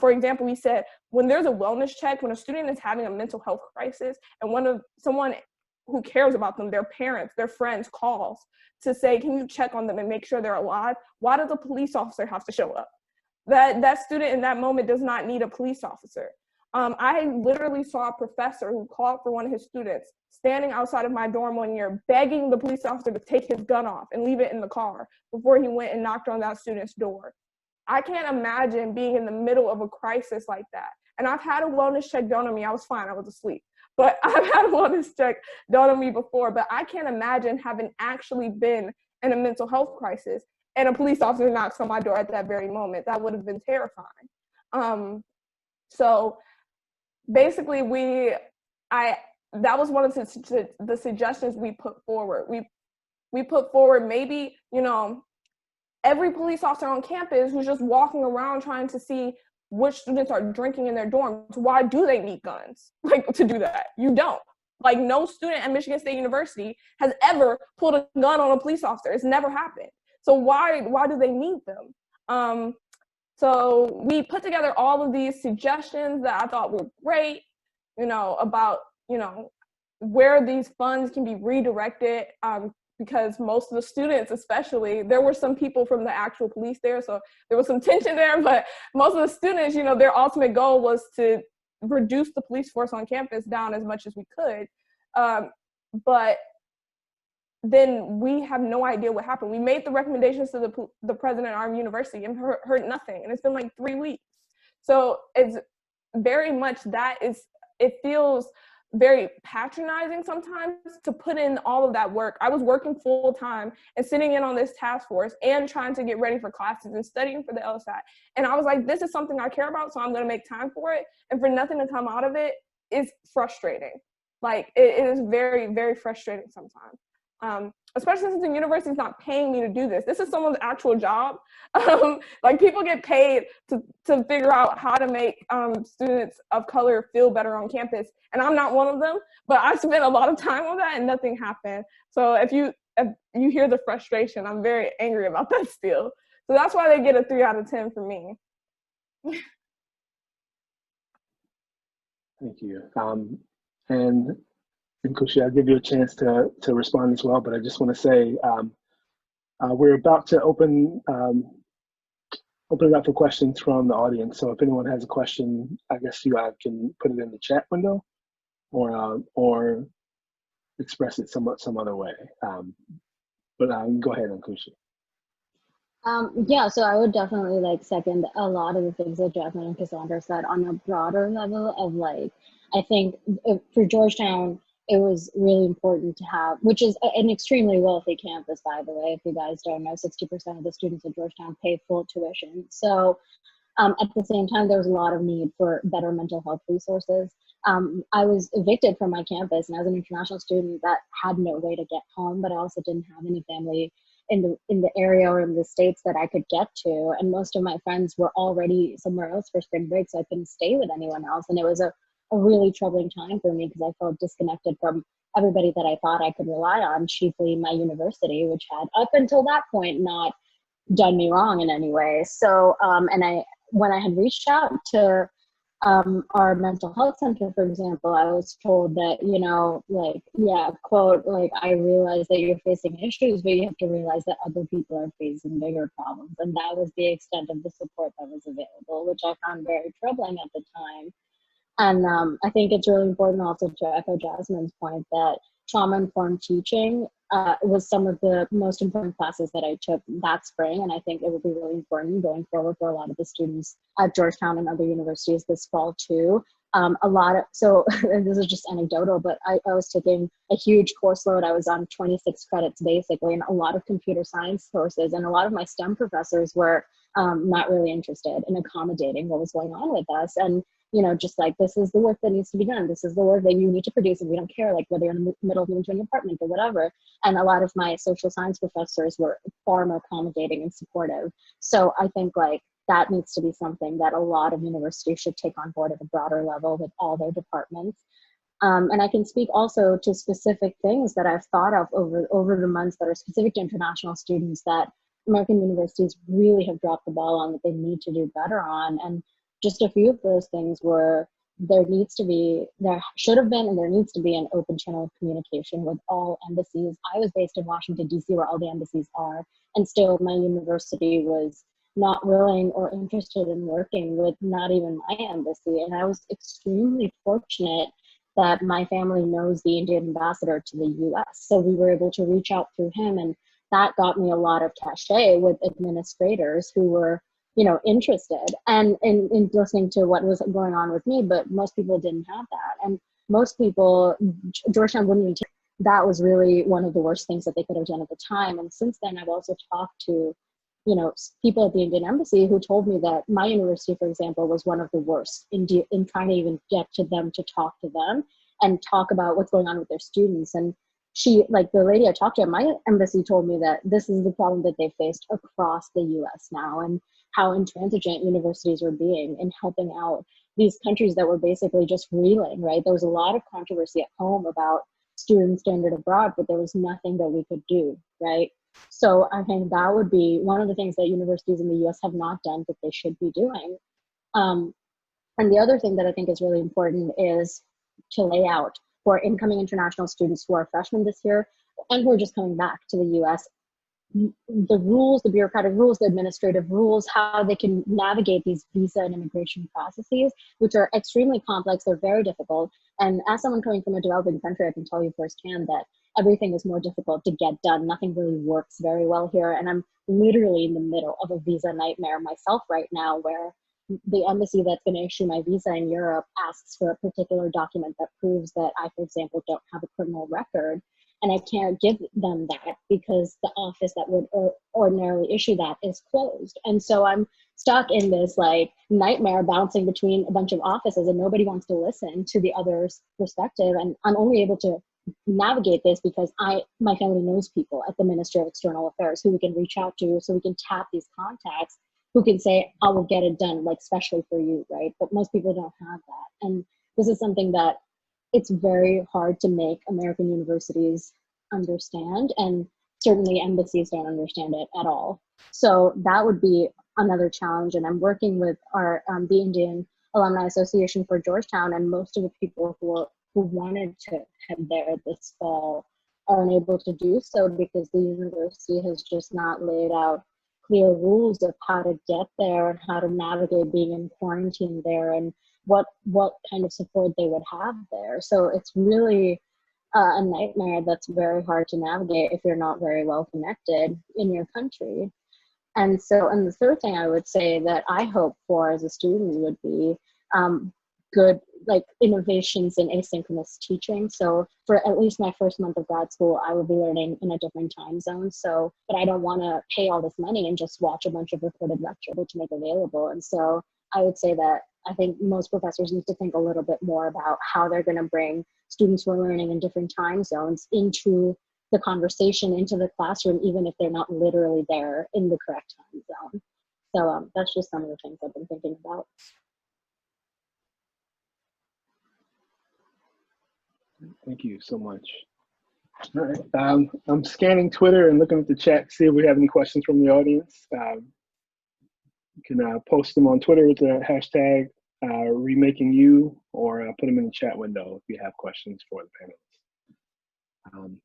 For example, we said, when there's a wellness check, when a student is having a mental health crisis, and someone who cares about them, their parents, their friends, calls to say, can you check on them and make sure they're alive? Why does a police officer have to show up? That student in that moment does not need a police officer. I literally saw a professor who called for one of his students standing outside of my dorm one year, begging the police officer to take his gun off and leave it in the car before he went and knocked on that student's door. I can't imagine being in the middle of a crisis like that. And I've had a wellness check done on me. I was fine, I was asleep. But I've had a wellness check done on me before, but I can't imagine having actually been in a mental health crisis and a police officer knocks on my door at that very moment. That would have been terrifying. So basically that was one of the suggestions we put forward. We put forward maybe, you know, every police officer on campus who's just walking around trying to see which students are drinking in their dorms. Why do they need guns? Like, to do that? You don't. Like, no student at Michigan State University has ever pulled a gun on a police officer. It's never happened. So why do they need them? So we put together all of these suggestions that I thought were great, you know, about, you know, where these funds can be redirected, because most of the students, especially, there were some people from the actual police there, so there was some tension there, but most of the students, you know, their ultimate goal was to reduce the police force on campus down as much as we could. But then we have no idea what happened. We made the recommendations to the president of our university and heard nothing, and it's been like 3 weeks. So it's very much it feels very patronizing sometimes to put in all of that work. I was working full time and sitting in on this task force and trying to get ready for classes and studying for the LSAT. And I was like, this is something I care about, so I'm gonna make time for it. And for nothing to come out of it is frustrating. Like, it is very, very frustrating sometimes. Especially since the university is not paying me to do this. This is someone's actual job. Like, people get paid to figure out how to make students of color feel better on campus. And I'm not one of them, but I spent a lot of time on that and nothing happened. So if you hear the frustration, I'm very angry about that still. So that's why they get a 3 out of 10 for me. Thank you. And Kushi, I'll give you a chance to respond as well, but I just want to say we're about to open it up for questions from the audience. So if anyone has a question, I guess you can put it in the chat window or express it some other way. But go ahead, Kushi. Yeah, so I would definitely like second a lot of the things that Jasmine and Cassandra said on a broader level of like, I think for Georgetown, it was really important to have, which is an extremely wealthy campus, by the way. If you guys don't know, 60% of the students at Georgetown pay full tuition. So at the same time, there was a lot of need for better mental health resources. I was evicted from my campus, and I was an international student that had no way to get home, but I also didn't have any family in the area or in the states that I could get to. And most of my friends were already somewhere else for spring break, so I couldn't stay with anyone else. And it was a really troubling time for me because I felt disconnected from everybody that I thought I could rely on, chiefly my university, which had up until that point not done me wrong in any way. So, when I had reached out to our mental health center, for example, I was told that, you know, like, yeah, quote, like, I realize that you're facing issues, but you have to realize that other people are facing bigger problems. And that was the extent of the support that was available, which I found very troubling at the time. And I think it's really important also to echo Jasmine's point that trauma-informed teaching was some of the most important classes that I took that spring. And I think it will be really important going forward for a lot of the students at Georgetown and other universities this fall too. So this is just anecdotal, but I was taking a huge course load. I was on 26 credits basically, and a lot of computer science courses, and a lot of my STEM professors were not really interested in accommodating what was going on with us. And you know, just like, this is the work that needs to be done. This is the work that you need to produce, and we don't care, like, whether you're in the middle of moving to an apartment or whatever. And a lot of my social science professors were far more accommodating and supportive. So I think, like, that needs to be something that a lot of universities should take on board at a broader level with all their departments. And I can speak also to specific things that I've thought of over the months that are specific to international students that American universities really have dropped the ball on, that they need to do better on. And just a few of those things were, there should have been, and there needs to be an open channel of communication with all embassies. I was based in Washington, D.C., where all the embassies are, and still my university was not willing or interested in working with not even my embassy. And I was extremely fortunate that my family knows the Indian ambassador to the U.S. So we were able to reach out through him, and that got me a lot of cachet with administrators who were, you know, interested and in listening to what was going on with me, but most people didn't have that. And most people, Georgetown wouldn't even take. That was really one of the worst things that they could have done at the time. And since then, I've also talked to, you know, people at the Indian embassy who told me that my university, for example, was one of the worst in trying to even get to them to talk to them. and talk about what's going on with their students. And like the lady I talked to at my embassy told me that this is the problem that they faced across the US now, and how intransigent universities are being in helping out these countries that were basically just reeling, right? There was a lot of controversy at home about student standard abroad, but there was nothing that we could do, right? So I think that would be one of the things that universities in the US have not done that they should be doing. And the other thing that I think is really important is to lay out for incoming international students who are freshmen this year and who are just coming back to the US, the rules, the bureaucratic rules, the administrative rules, how they can navigate these visa and immigration processes, which are extremely complex. They're very difficult. And as someone coming from a developing country, I can tell you firsthand that everything is more difficult to get done. Nothing really works very well here. And I'm literally in the middle of a visa nightmare myself right now, where the embassy that's going to issue my visa in Europe asks for a particular document that proves that I, for example, don't have a criminal record. And I can't give them that because the office that would ordinarily issue that is closed. And so I'm stuck in this like nightmare bouncing between a bunch of offices, and nobody wants to listen to the other's perspective. And I'm only able to navigate this because my family knows people at the Ministry of External Affairs who we can reach out to, so we can tap these contacts who can say, I will get it done, like especially for you, right? But most people don't have that. And this is something that it's very hard to make American universities understand, and certainly embassies don't understand it at all. So that would be another challenge. And I'm working with our the Indian Alumni Association for Georgetown, and most of the people who wanted to head there this fall are unable to do so because the university has just not laid out clear rules of how to get there and how to navigate being in quarantine there, and what kind of support they would have there. So it's really a nightmare that's very hard to navigate if you're not very well connected in your country. And so, and the third thing I would say that I hope for as a student would be good, like innovations in asynchronous teaching. So for at least my first month of grad school, I will be learning in a different time zone. So, but I don't want to pay all this money and just watch a bunch of recorded lectures to make available. And so I would say that I think most professors need to think a little bit more about how they're going to bring students who are learning in different time zones into the conversation, into the classroom, even if they're not literally there in the correct time zone. So that's just some of the things I've been thinking about. Thank you so much. All right. I'm scanning Twitter and looking at the chat to see if we have any questions from the audience. You can post them on Twitter with the hashtag #RemakingU, or put them in the chat window if you have questions for the panelists.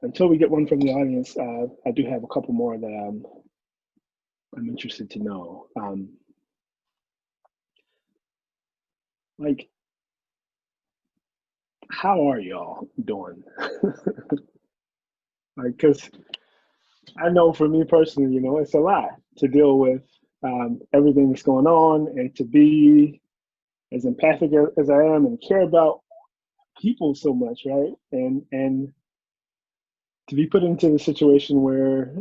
Until we get one from the audience, I do have a couple more that I'm interested to know. Like, how are y'all doing? Like, because I know for me personally, you know, it's a lot to deal with everything that's going on, and to be as empathic as I am and care about people so much, right? And to be put into the situation where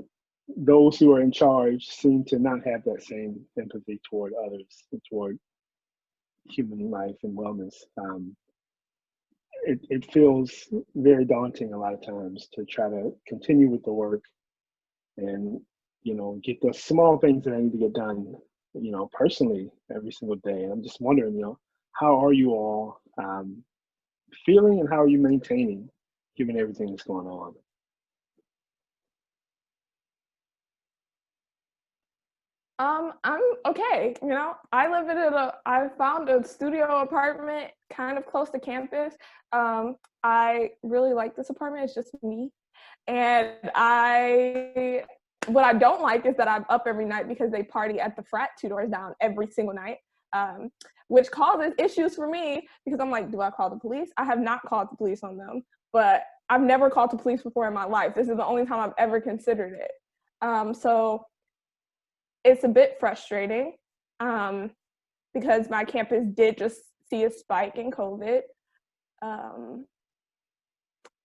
those who are in charge seem to not have that same empathy toward others and toward human life and wellness. It feels very daunting a lot of times to try to continue with the work and, you know, get the small things that I need to get done, you know, personally every single day. And I'm just wondering, you know, how are you all feeling, and how are you maintaining given everything that's going on? I'm okay. You know, I found a studio apartment kind of close to campus. I really like this apartment. It's just me. And what I don't like is that I'm up every night because they party at the frat 2 doors down every single night, which causes issues for me because I'm like, do I call the police? I have not called the police on them, but I've never called the police before in my life. This is the only time I've ever considered it. So it's a bit frustrating because my campus did just see a spike in COVID.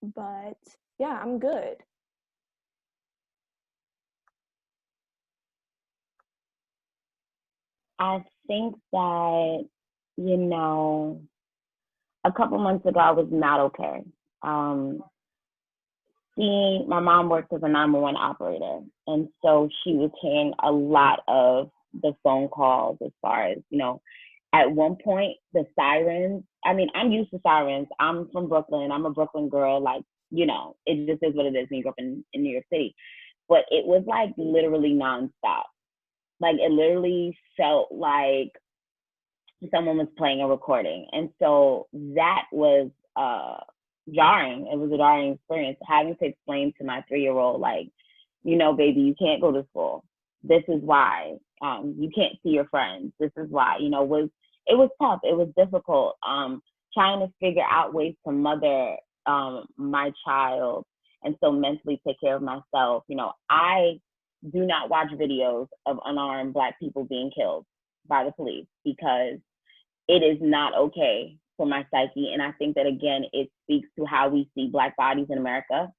But yeah, I'm good. I think that, you know, a couple months ago, I was not okay. My mom worked as a 911 operator, and so she was hearing a lot of the phone calls as far as, at one point, the sirens. I mean, I'm used to sirens. I'm from Brooklyn. I'm a Brooklyn girl. Like, it just is what it is when you grow up in New York City. But it was like literally nonstop. Like, it literally felt like someone was playing a recording. And so that was jarring. It was a jarring experience, having to explain to my 3-year-old, like, baby, you can't go to school. This is why. You can't see your friends. This is why. It was tough. It was difficult. Trying to figure out ways to mother my child and so mentally take care of myself. I do not watch videos of unarmed Black people being killed by the police, because it is not okay for my psyche. And I think that, again, it speaks to how we see Black bodies in America.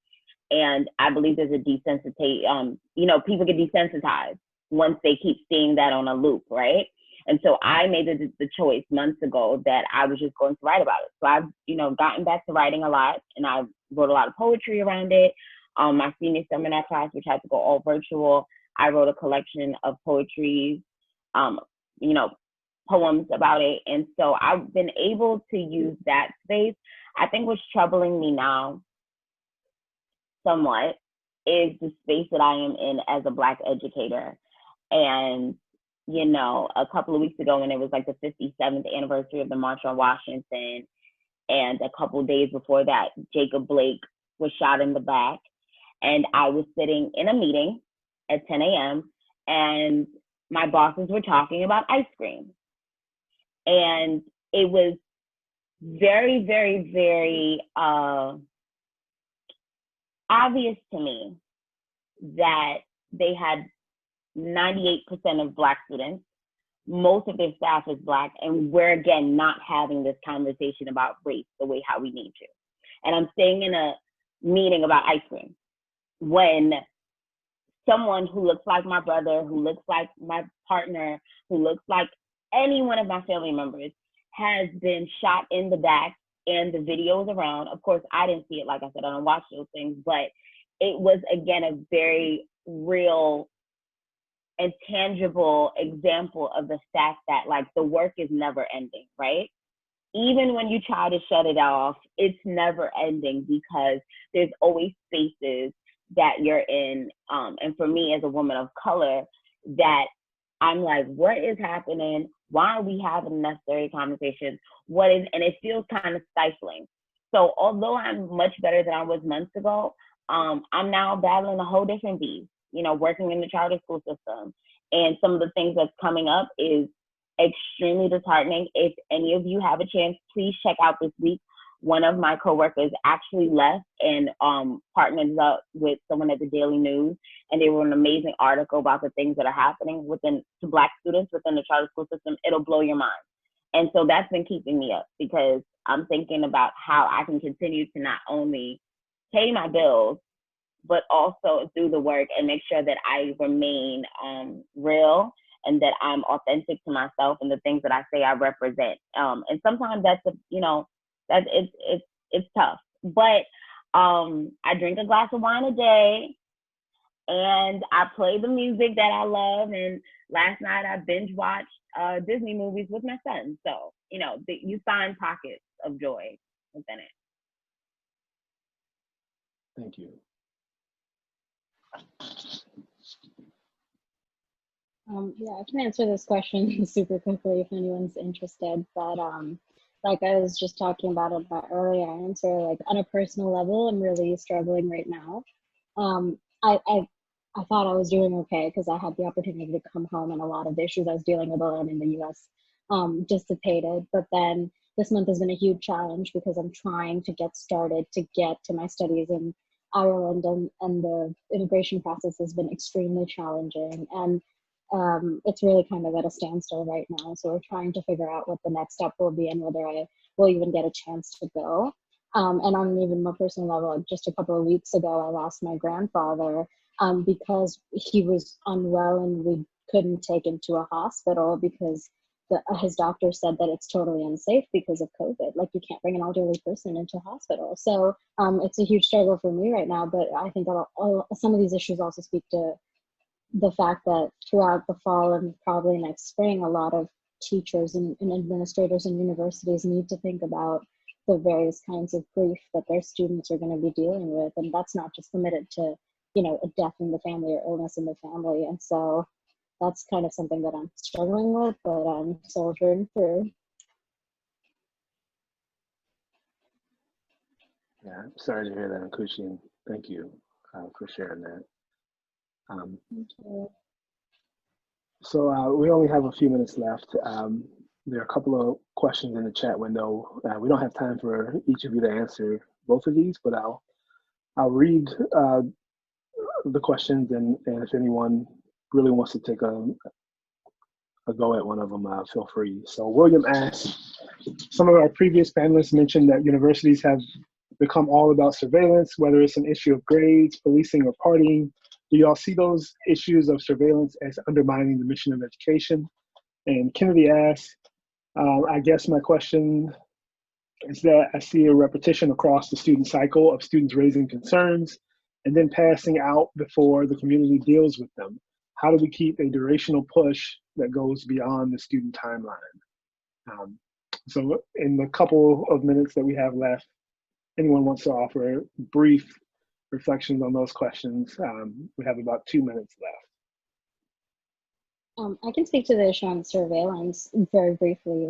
And I believe there's a people get desensitized once they keep seeing that on a loop, right? And so I made the choice months ago that I was just going to write about it. So I've, gotten back to writing a lot, and I wrote a lot of poetry around it. My senior seminar class, which had to go all virtual, I wrote a collection of poetry, poems about it. And so I've been able to use that space. I think what's troubling me now somewhat is the space that I am in as a Black educator. And, a couple of weeks ago, when it was like the 57th anniversary of the March on Washington, and a couple of days before that, Jacob Blake was shot in the back. And I was sitting in a meeting at 10 a.m. and my bosses were talking about ice cream. And it was very, very, very obvious to me that they had 98% of Black students. Most of their staff is Black, and we're, again, not having this conversation about race the way how we need to. And I'm staying in a meeting about ice cream when someone who looks like my brother, who looks like my partner, who looks like any one of my family members has been shot in the back, and the videos around. Of course, I didn't see it. Like I said, I don't watch those things, but it was, again, a very real and tangible example of the fact that, like, the work is never ending, right? Even when you try to shut it off, it's never ending, because there's always spaces that you're in. And for me, as a woman of color, that I'm like, what is happening? Why are we having necessary conversations? And it feels kind of stifling. So although I'm much better than I was months ago, I'm now battling a whole different beast, working in the charter school system. And some of the things that's coming up is extremely disheartening. If any of you have a chance, please check out this week. One of my coworkers actually left and partnered up with someone at the Daily News, and they wrote an amazing article about the things that are happening to Black students within the charter school system. It'll blow your mind. And so that's been keeping me up, because I'm thinking about how I can continue to not only pay my bills, but also do the work and make sure that I remain real, and that I'm authentic to myself and the things that I say I represent. And sometimes that's it's tough, but I drink a glass of wine a day, and I play the music that I love. And last night I binge watched Disney movies with my son. So you find pockets of joy within it. Thank you. Yeah, I can answer this question super quickly if anyone's interested. But like I was just talking about it earlier, answer, like, on a personal level, I'm really struggling right now. I thought I was doing okay because I had the opportunity to come home, and a lot of the issues I was dealing with alone in the US dissipated. But then this month has been a huge challenge because I'm trying to get started to get to my studies in Ireland, and the immigration process has been extremely challenging. And it's really kind of at a standstill right now. So we're trying to figure out what the next step will be and whether I will even get a chance to go. And on an even more personal level, just a couple of weeks ago, I lost my grandfather because he was unwell and we couldn't take him to a hospital because his doctor said that it's totally unsafe because of COVID. Like, you can't bring an elderly person into hospital. So it's a huge struggle for me right now. But I think some of these issues also speak to the fact that throughout the fall and probably next spring, a lot of teachers and administrators and universities need to think about the various kinds of grief that their students are going to be dealing with. And that's not just limited to, a death in the family or illness in the family. And so that's kind of something that I'm struggling with, but I'm soldiering through. Yeah, I'm sorry to hear that, Ankushi, and thank you for sharing that. Thank you. So we only have a few minutes left. There are a couple of questions in the chat window. We don't have time for each of you to answer both of these, but I'll read the questions, and if anyone really wants to take a go at one of them, feel free. So William asks, some of our previous panelists mentioned that universities have become all about surveillance, whether it's an issue of grades, policing, or partying. Do y'all see those issues of surveillance as undermining the mission of education? And Kennedy asks, I guess my question is that I see a repetition across the student cycle of students raising concerns and then passing out before the community deals with them. How do we keep a durational push that goes beyond the student timeline? So in the couple of minutes that we have left, anyone wants to offer brief reflections on those questions? We have about 2 minutes left. I can speak to the issue on surveillance very briefly.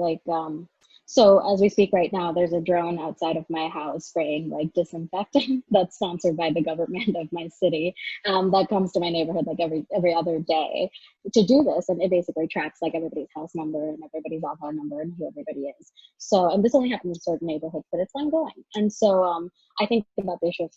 So as we speak right now, there's a drone outside of my house spraying disinfectant that's sponsored by the government of my city that comes to my neighborhood every other day to do this. And it basically tracks everybody's house number and everybody's Aadhaar number and who everybody is. So, and this only happens in certain neighborhoods, but it's ongoing. And so I think about the issue of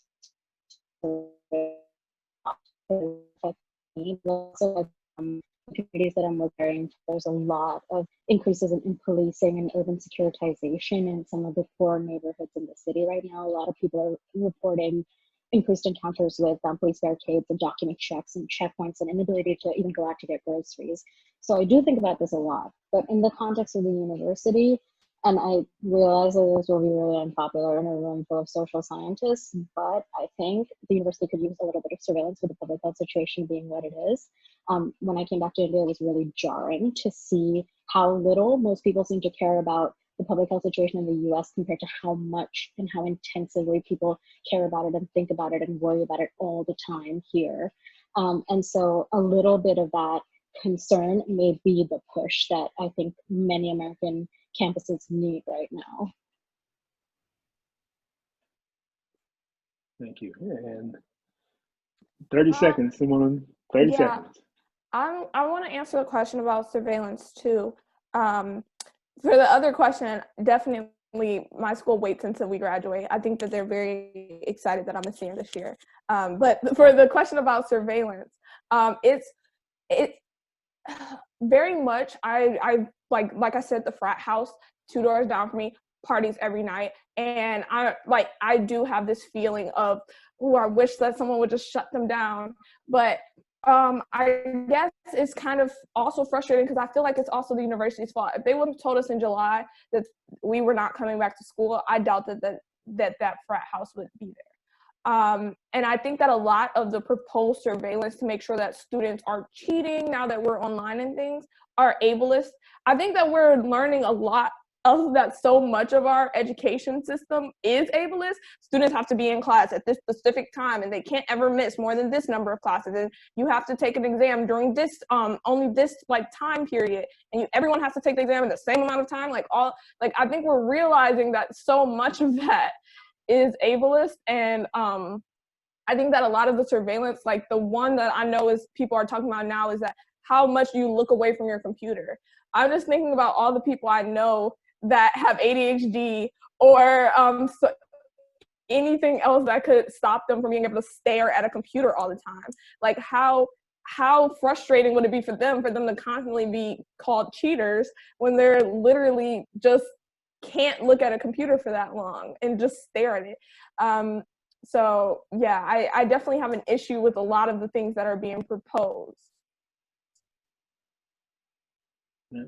communities that I'm working, there's a lot of increases in policing and urban securitization in some of the poor neighborhoods in the city right now. A lot of people are reporting increased encounters with police barricades and document checks and checkpoints and inability to even go out to get groceries. So I do think about this a lot, but in the context of the university, and I realize that this will be really unpopular in a room full of social scientists, but I think the university could use a little bit of surveillance with the public health situation being what it is. When I came back to India, it was really jarring to see how little most people seem to care about the public health situation in the US compared to how much and how intensively people care about it and think about it and worry about it all the time here. And so a little bit of that concern may be the push that I think many American campuses need right now. Thank you. And 30 seconds, Simone, 30 seconds. I want to answer the question about surveillance too. For the other question, definitely my school waits until we graduate. I think that they're very excited that I'm a senior this year. But for the question about surveillance, it's very much, I like I said, the frat house 2 doors down from me parties every night, and I do have this feeling of, oh, I wish that someone would just shut them down. But I guess it's kind of also frustrating because I feel like it's also the university's fault. If they would have told us in July that we were not coming back to school, I doubt that frat house would be there. And I think that a lot of the proposed surveillance to make sure that students aren't cheating now that we're online and things are ableist. I think that we're learning a lot of that. So much of our education system is ableist. Students have to be in class at this specific time and they can't ever miss more than this number of classes. And you have to take an exam during this, only this time period. And everyone has to take the exam in the same amount of time. I think we're realizing that so much of that is ableist. And I think that a lot of the surveillance, the one that I know is people are talking about now, is that how much you look away from your computer. I'm just thinking about all the people I know that have ADHD or anything else that could stop them from being able to stare at a computer all the time. How frustrating would it be for them to constantly be called cheaters when they're literally just can't look at a computer for that long and just stare at it. So yeah, I definitely have an issue with a lot of the things that are being proposed. Yeah.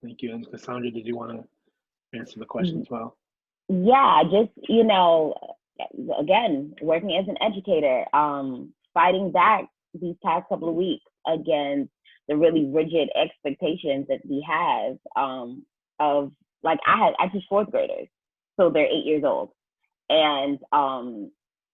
Thank you. And Cassandra, did you want to answer the question as well? Yeah, just, you know, again, working as an educator, fighting back these past couple of weeks against the really rigid expectations that we have of, like, I teach fourth graders, so they're 8 years old. And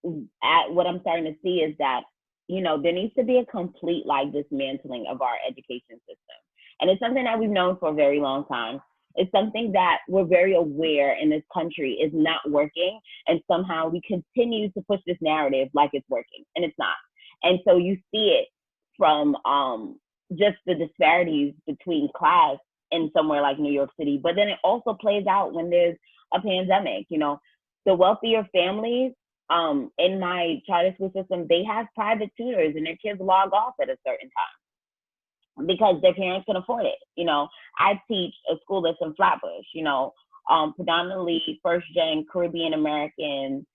what I'm starting to see is that, you know, there needs to be a complete, like, dismantling of our education system. And it's something that we've known for a very long time. It's something that we're very aware in this country is not working. And somehow we continue to push this narrative like it's working, and it's not. And so you see it from just the disparities between class in somewhere like New York City, but then it also plays out when there's a pandemic. You know, the wealthier families in my charter school system, they have private tutors and their kids log off at a certain time because their parents can afford it. You know, I teach a school that's in Flatbush, you know, predominantly first-gen Caribbean Americans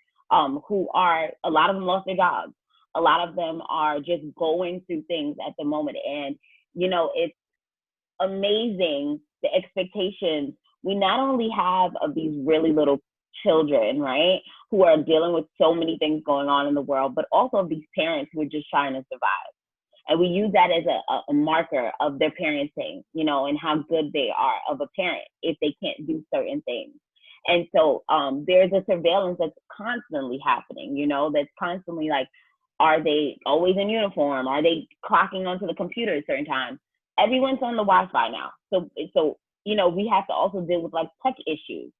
who are, a lot of them lost their jobs. A lot of them are just going through things at the moment. And, you know, it's amazing the expectations we not only have of these really little children, right, who are dealing with so many things going on in the world, but also of these parents who are just trying to survive. And we use that as a marker of their parenting, you know, and how good they are of a parent if they can't do certain things. And so there's a surveillance that's constantly happening, you know, that's constantly like, are they always in uniform? Are they clocking onto the computer at certain times? Everyone's on the Wi-Fi now. So, you know, we have to also deal with like tech issues.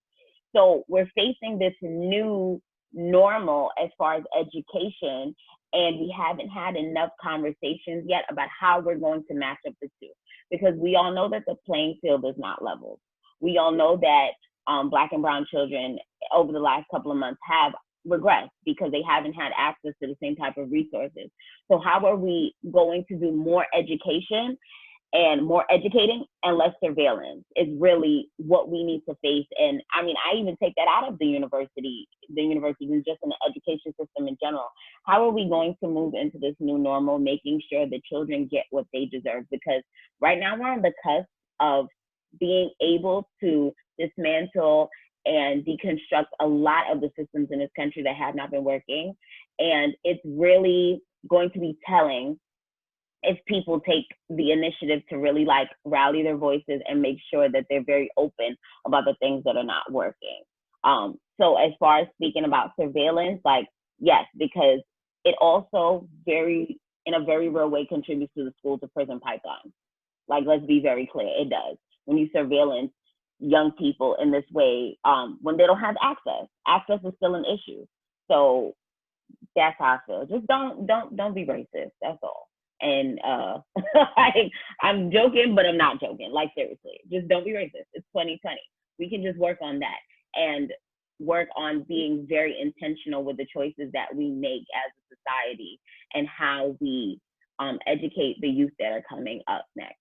So we're facing this new normal as far as education, and we haven't had enough conversations yet about how we're going to match up the two, because we all know that the playing field is not level. We all know that Black and brown children over the last couple of months have regressed because they haven't had access to the same type of resources. So how are we going to do more education and more educating and less surveillance is really what we need to face. And I mean, I even take that out of the university is just in the education system in general. How are we going to move into this new normal, making sure that children get what they deserve? Because right now we're on the cusp of being able to dismantle and deconstruct a lot of the systems in this country that have not been working. And it's really going to be telling if people take the initiative to really like rally their voices and make sure that they're very open about the things that are not working. So as far as speaking about surveillance, like, yes, because it also in a very real way contributes to the school to prison pipeline. Like, let's be very clear, it does. When you surveillance young people in this way, when they don't have access is still an issue. So that's how I feel. Just don't be racist, that's all. And I'm joking, but I'm not joking. Like, seriously, just don't be racist. It's 2020. We can just work on that and work on being very intentional with the choices that we make as a society and how we educate the youth that are coming up next.